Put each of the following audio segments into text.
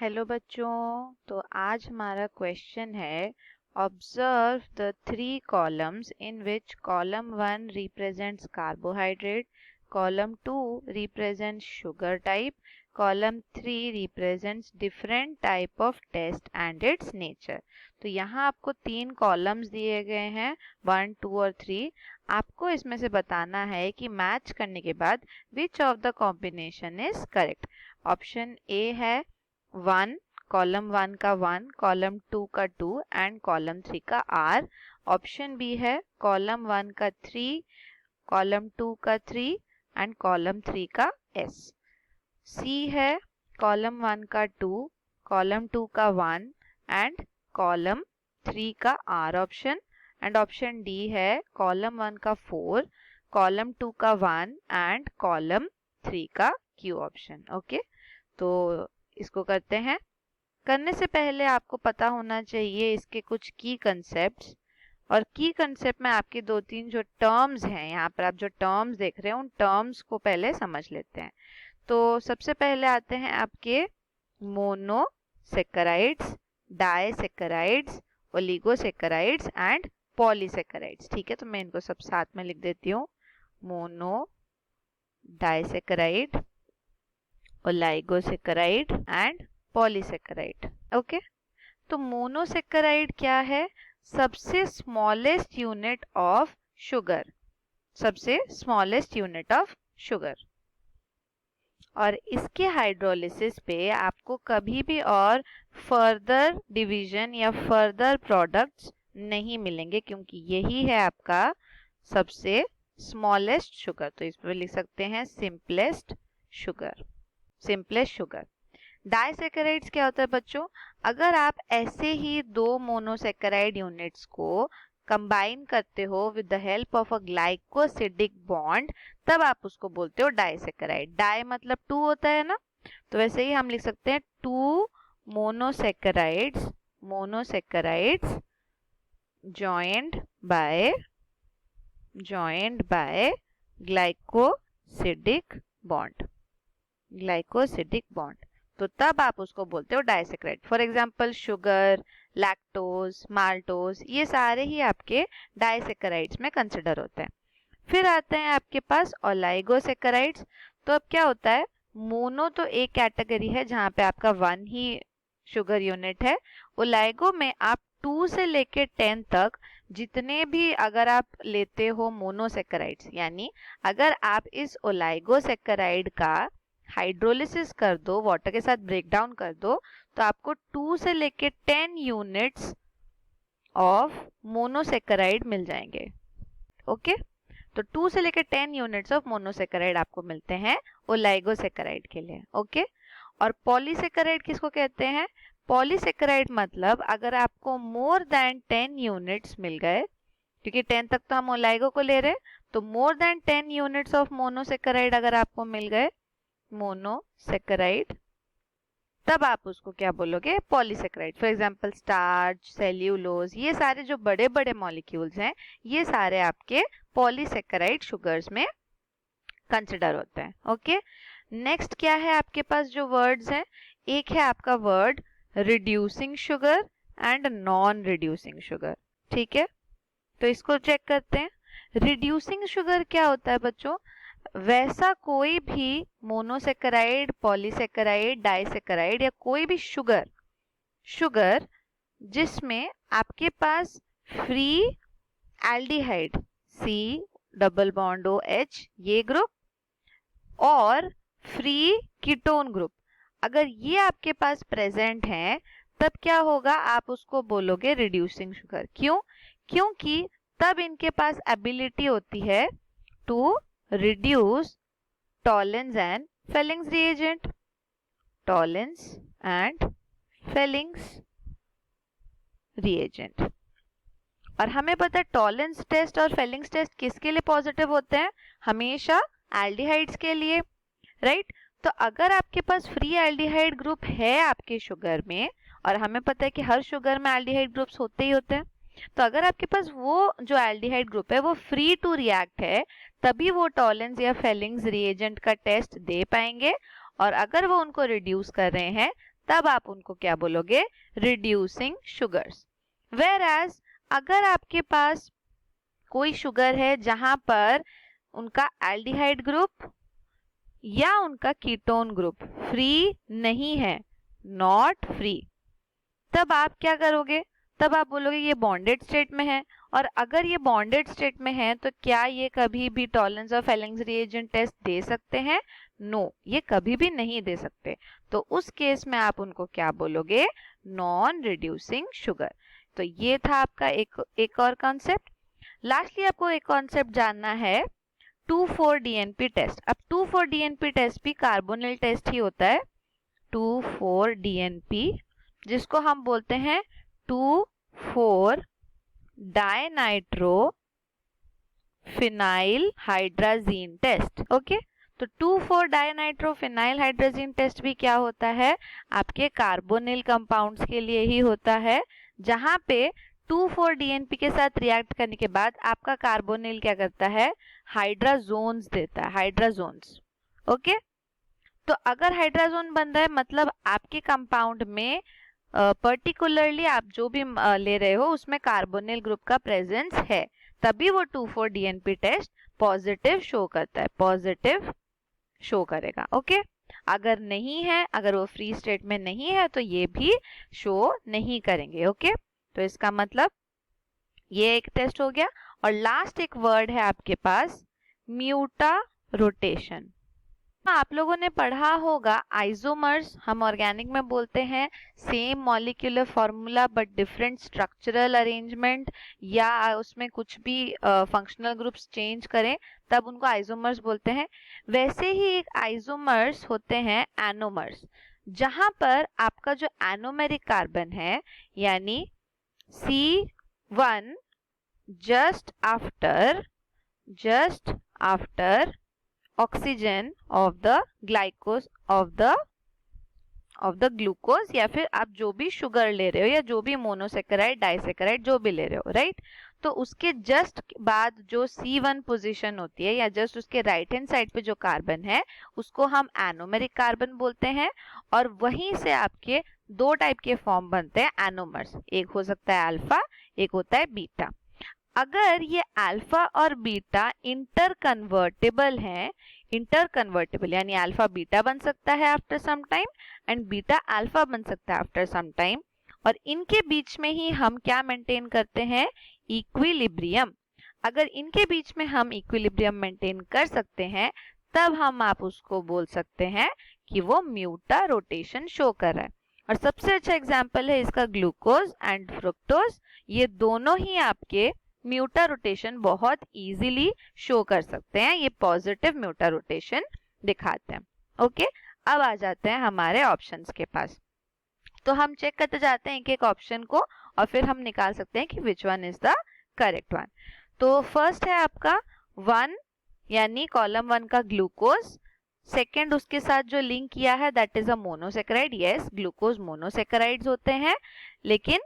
Hello बच्चों। तो आज हमारा क्वेश्चन है observe the three columns in which column 1 represents carbohydrate, column 2 represents sugar type, column 3 represents different type of test and its nature. तो यहाँ आपको तीन कॉलम्स दिए गए हैं 1, 2 और 3। आपको इसमें से बताना है कि मैच करने के बाद which of the combination is correct. Option A है 1, कॉलम 1 का 1, कॉलम 2 का 2 एंड कॉलम 3 का R। ऑप्शन बी है कॉलम 1 का 3, कॉलम 2 का 3 एंड कॉलम 3 का S। सी है कॉलम 1 का 2, कॉलम 2 का 1 एंड कॉलम 3 का R option. And option D है कॉलम 1 का 4, कॉलम 2 का 1 एंड कॉलम 3 का Q ऑप्शन। ओके, तो इसको करते हैं। करने से पहले आपको पता होना चाहिए इसके कुछ की कंसेप्ट्स, और की कंसेप्ट में आपके दो तीन जो टर्म्स हैं, यहाँ पर आप जो टर्म्स देख रहे हैं उन टर्म्स को पहले समझ लेते हैं। तो सबसे पहले आते हैं आपके monosaccharides, disaccharides, oligosaccharides and polysaccharides. ठीक है, तो मैं इनको सब साथ में लिख देती हूँ। Mono, disaccharide, oligosaccharide and polysaccharide. Okay, तो मोनोसेक्राइड क्या है? सबसे स्मॉलेस्ट यूनिट ऑफ शुगर, सबसे स्मॉलेस्ट यूनिट ऑफ शुगर। और इसके हाइड्रोलिसिस पे आपको कभी भी और फर्दर डिवीजन या फर्दर प्रोडक्ट्स नहीं मिलेंगे, क्योंकि यही है आपका सबसे स्मॉलेस्ट शुगर। तो इस पर लिख सकते हैं simplest sugar, simplest sugar. Disaccharides क्या होता है बच्चों? अगर आप ऐसे ही दो मोनोसेकेराइड यूनिट्स को कंबाइन करते हो with the help of a glycosidic bond, तब आप उसको बोलते हो डाइसेकेराइड। डाई मतलब 2 होता है ना, तो वैसे ही हम लिख सकते हैं 2 monosaccharides, monosaccharides joined by glycosidic bond, glycosidic bond. तो तब आप उसको बोलते हो disaccharide. For example sugar, lactose, maltose, ये सारे ही आपके डाइसेक्राइड्स में कंसिडर होते हैं। फिर आते हैं आपके पास ओलिगोसेक्राइड्स। तो अब क्या होता है, मोनो तो एक कैटेगरी है जहां पे आपका 1 ही शुगर यूनिट है। ओलिगो में आप 2 से लेके 10 तक जितने भी अगर आप लेते हो मोनोसेक्राइड्स, यानी अगर आप इस ओलिगोसेक्राइड का हाइड्रोलिसिस कर दो, वाटर के साथ ब्रेक डाउन कर दो, तो आपको 2 से लेके 10 यूनिट्स ऑफ मोनोसेक्राइड मिल जाएंगे। ओके, तो 2 से लेके 10 यूनिट्स ऑफ मोनोसेक्राइड आपको मिलते हैं ओलिगोसेक्राइड के लिए। ओके, और पॉलीसेक्राइड किसको कहते हैं? पॉलीसेक्राइड मतलब अगर आपको मोर देन 10 यूनिट्स मिल गए, क्योंकि 10 तक तो हम ओलिगो को ले रहे हैं, तो more than 10 units of monosaccharide अगर आपको मिल गए, मोनोसेक्राइड, तब आप उसको क्या बोलोगे? Polysaccharide. For example starch, cellulose, ये सारे जो बड़े बड़े मॉलिक्यूल्स हैं, ये सारे आपके पॉलीसेक्राइड शुगर्स में कंसिडर होते हैं। ओके, नेक्स्ट क्या है आपके पास जो वर्ड्स हैं? एक है आपका word reducing sugar and non reducing sugar. ठीक है, तो इसको चेक करते हैं। रिड्यूसिंग शुगर क्या होता है बच्चों? वैसा कोई भी मोनोसेक्राइड, पॉलीसेक्राइड, डाइसेक्राइड या कोई भी शुगर जिसमें आपके पास free aldehyde C double bond OH ये ग्रुप और फ्री कीटोन ग्रुप, अगर ये आपके पास प्रेजेंट है, तब क्या होगा? आप उसको बोलोगे रिड्यूसिंग शुगर। क्यों? क्योंकि तब इनके पास एबिलिटी होती है to reduce Tollens and Fellings reagent, Tollens and Fellings reagent। और हमें पता है टॉलेंस टेस्ट और फेलिंग्स टेस्ट किसके लिए पॉजिटिव होते हैं? हमेशा एल्डिहाइड्स के लिए, राइट? तो अगर आपके पास फ्री एल्डिहाइड ग्रुप है आपके शुगर में, और हमें पता है कि हर शुगर में एल्डिहाइड ग्रुप्स होते ही होते हैं, तो अगर आपके पास वो जो एल्डिहाइड ग्रुप है वो फ्री टू रिएक्ट है, तभी वो टॉलेंस या फेलिंग्स रिएजेंट का टेस्ट दे पाएंगे। और अगर वो उनको रिड्यूस कर रहे हैं, तब आप उनको क्या बोलोगे, रिड्यूसिंग शुगर्स। वेयर एज अगर आपके पास कोई शुगर है जहां पर उनका एल्डिहाइड ग्रुप या उनका कीटोन ग्रुप फ्री नहीं है, नॉट फ्री, तब आप क्या करोगे, तब आप बोलोगे ये बॉन्डेड स्टेट में है। और अगर ये बॉन्डेड स्टेट में है तो क्या ये कभी भी Tollens of Fehling's reagent test दे सकते हैं? नो, ये कभी भी नहीं दे सकते। तो उस केस में आप उनको क्या बोलोगे, नॉन रिड्यूसिंग शुगर। तो ये था आपका एक और कॉन्सेप्ट। लास्टली आपको एक कॉन्सेप्ट जानना है, 2,4-DNP टेस्ट। अब 2,4-DNP टेस्ट भी कार्बोनिल टेस्ट ही होता है। 2,4-DNP जिसको हम बोलते हैं 2,4-डायनाइट्रो फिनाइल हाइड्राजीन टेस्ट। ओके, तो 2,4-डायनाइट्रो फिनाइल हाइड्राजीन टेस्ट भी क्या होता है, आपके कार्बोनिल कंपाउंड्स के लिए ही होता है, जहां पे 2,4-DNP के साथ रिएक्ट करने के बाद आपका कार्बोनिल क्या करता है, हाइड्राजोन्स देता है, हाइड्राजोन्स। ओके, तो अगर हाइड्राजोन बन रहा है मतलब आपके कंपाउंड में पर्टिकुलरली आप जो भी ले रहे हो उसमें कार्बोनिल ग्रुप का प्रेजेंस है, तभी वो 2,4-DNP टेस्ट पॉजिटिव शो करता है, पॉजिटिव शो करेगा। ओके, अगर नहीं है, अगर वो फ्री स्टेट में नहीं है तो ये भी शो नहीं करेंगे। ओके, तो इसका मतलब ये एक टेस्ट हो गया। और लास्ट एक वर्ड है आपके पास, म्यूटा रोटेशन। आप लोगों ने पढ़ा होगा आइसोमर्स, हम ऑर्गेनिक में बोलते हैं same molecular formula but different structural arrangement, या उसमें कुछ भी फंक्शनल ग्रुप्स चेंज करें तब उनको आइसोमर्स बोलते हैं। वैसे ही एक आइसोमर्स होते हैं एनोमर्स, जहां पर आपका जो एनोमेरिक कार्बन है यानी C1 just after oxygen of the glycose of the glucose, या फिर आप जो भी शुगर ले रहे हो या जो भी मोनोसेकेराइड डाइसेकेराइड जो भी ले रहे हो, राइट, तो उसके जस्ट बाद जो C1 पोजीशन होती है या जस्ट उसके राइट हैंड साइड पे जो कार्बन है उसको हम एनोमेरिक कार्बन बोलते हैं। और वहीं से आपके दो टाइप के फॉर्म बनते हैं एनोमर्स, एक हो सकता है अल्फा, एक होता है बीटा। अगर ये अल्फा और बीटा इंटर कन्वर्टेबल हैं, इंटर कन्वर्टेबल यानी अल्फा बीटा बन सकता है after some time and beta alpha बन सकता है आफ्टर सम टाइम, और इनके बीच में ही हम क्या मेंटेन करते हैं, इक्विलिब्रियम। अगर इनके बीच में हम इक्विलिब्रियम मेंटेन कर सकते हैं तब हम आप उसको बोल सकते हैं कि वो म्यूटा रोटेशन शो कर रहा है। और सबसे अच्छा एग्जाम्पल है इसका ग्लूकोज एंड फ्रुक्टोज, ये दोनों ही आपके म्यूटा रोटेशन बहुत इजीली शो कर सकते हैं, ये पॉजिटिव म्यूटा रोटेशन दिखाते हैं। ओके, अब आ जाते हैं हमारे ऑप्शंस के पास। तो हम चेक करते जाते हैं एक एक ऑप्शन को और फिर हम निकाल सकते हैं कि which one is the correct one. तो फर्स्ट है आपका 1 यानी कॉलम 1 का ग्लूकोज, सेकेंड उसके साथ जो लिंक किया है that is a monosaccharide, yes glucose monosaccharides होते हैं, लेकिन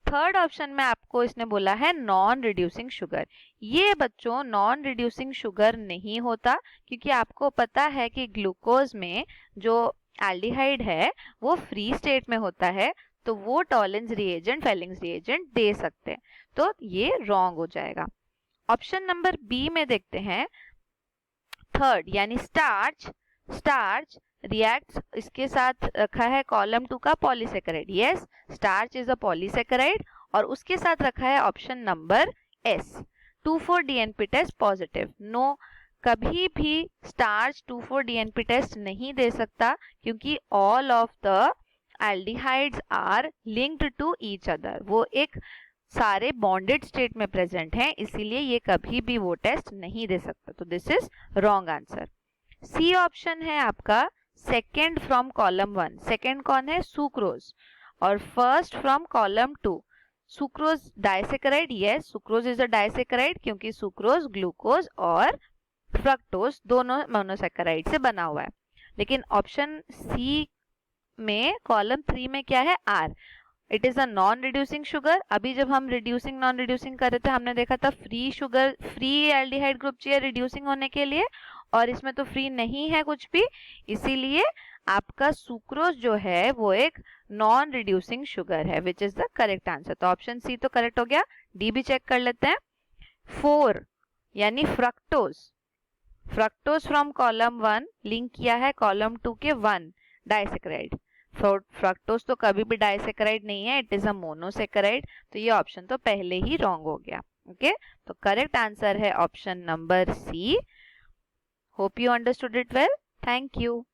थर्ड ऑप्शन में आपको इसने बोला है नॉन रिड्यूसिंग शुगर। ये बच्चों नॉन रिड्यूसिंग शुगर नहीं होता, क्योंकि आपको पता है कि ग्लूकोज में जो एल्डिहाइड है वो फ्री स्टेट में होता है, तो वो टॉलरेंस रिएजेंट फेलिंग्स रिएजेंट दे सकते हैं, तो ये रॉन्ग हो जाएगा। ऑप्शन नंबर बी में देखते हैं, थर्ड यानी स्टार्च रिएक्ट्स, इसके साथ रखा है कॉलम 2 का polysaccharide, yes starch is a polysaccharide, और उसके साथ रखा है option number S 2,4-DNP test positive. No, कभी भी स्टार्च 2,4-DNP टेस्ट नहीं दे सकता, क्योंकि all of the aldehydes are linked to each other, वो एक सारे बॉन्डेड स्टेट में प्रेजेंट हैं, इसीलिए ये कभी भी वो टेस्ट नहीं दे सकता, तो this is wrong answer. C option है आपका सेकेंड फ्रॉम कॉलम 1, सेकेंड कौन है, सुक्रोज, और first from column 2, sucrose disaccharide, yes sucrose is a disaccharide क्योंकि सुक्रोज ग्लूकोज और फ्रक्टोज दोनों मोनोसेकेराइड से बना हुआ है। लेकिन ऑप्शन सी में कॉलम 3 में क्या है, R, it is a non reducing sugar. अभी जब हम रिड्यूसिंग नॉन रिड्यूसिंग कर रहे थे हमने देखा था free sugar, free aldehyde group चाहिए रिड्यूसिंग होने के लिए, और इसमें तो फ्री नहीं है कुछ भी, इसीलिए आपका सुक्रोज जो है वो एक नॉन रिड्यूसिंग शुगर है, which is the correct answer. तो ऑप्शन सी तो करेक्ट हो गया। डी भी चेक कर लेते हैं। 4 यानी fructose, fructose from column 1 link किया है कॉलम 2 के 1 डाइसेक्राइड। फ्रक्टोज तो कभी भी डाइसेक्राइड नहीं है, इट इज अ मोनोसेक्राइड। तो ये ऑप्शन तो पहले ही रॉन्ग हो गया। ओके, तो करेक्ट आंसर है option number C. Hope you understood it well. Thank you.